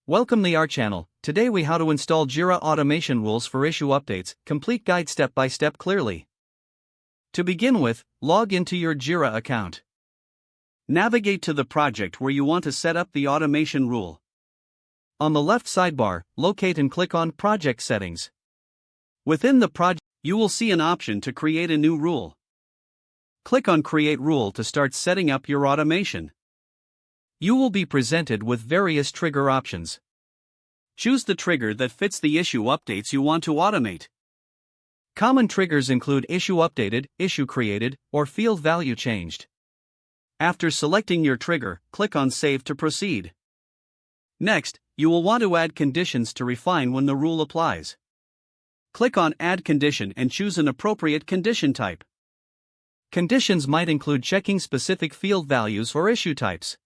Welcome to our channel. Today we how to install Jira automation rules for issue updates, complete guide step by step clearly. To begin with, log into your Jira account. Navigate to the project where you want to set up the automation rule. On the left sidebar, locate and click on Project Settings. Within the project, you will see an option to create a new rule. Click on Create Rule to start setting up your automation. You will be presented with various trigger options. Choose the trigger that fits the issue updates you want to automate. Common triggers include issue updated, issue created, or field value changed. After selecting your trigger, click on Save to proceed. Next, you will want to add conditions to refine when the rule applies. Click on Add Condition and choose an appropriate condition type. Conditions might include checking specific field values or issue types.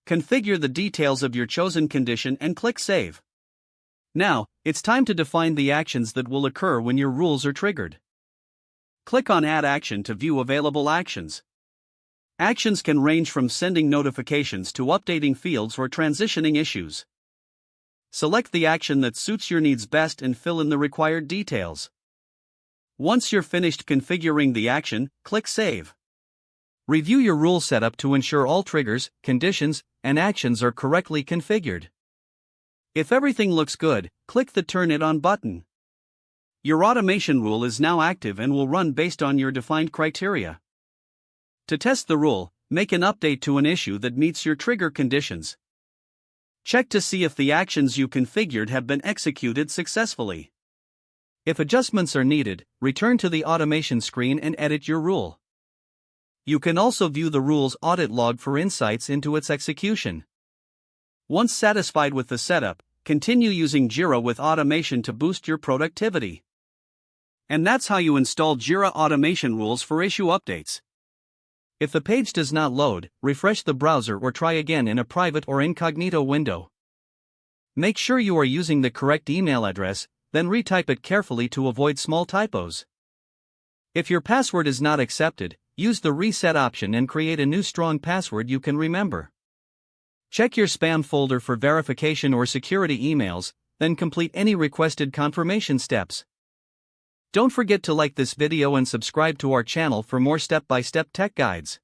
Configure the details of your chosen condition and click Save. Now, it's time to define the actions that will occur when your rules are triggered. Click on Add Action to view available actions. Actions can range from sending notifications to updating fields or transitioning issues. Select the action that suits your needs best and fill in the required details. Once you're finished configuring the action, click Save. Review your rule setup to ensure all triggers, conditions, and actions are correctly configured. If everything looks good, click the Turn It On button. Your automation rule is now active and will run based on your defined criteria. To test the rule, make an update to an issue that meets your trigger conditions. Check to see if the actions you configured have been executed successfully. If adjustments are needed, return to the automation screen and edit your rule. You can also view the rule's audit log for insights into its execution. Once satisfied with the setup, continue using Jira with automation to boost your productivity. And that's how you install Jira automation rules for issue updates. If the page does not load, refresh the browser or try again in a private or incognito window. Make sure you are using the correct email address, then retype it carefully to avoid small typos. If your password is not accepted, use the reset option and create a new strong password you can remember. Check your spam folder for verification or security emails, then complete any requested confirmation steps. Don't forget to like this video and subscribe to our channel for more step-by-step tech guides.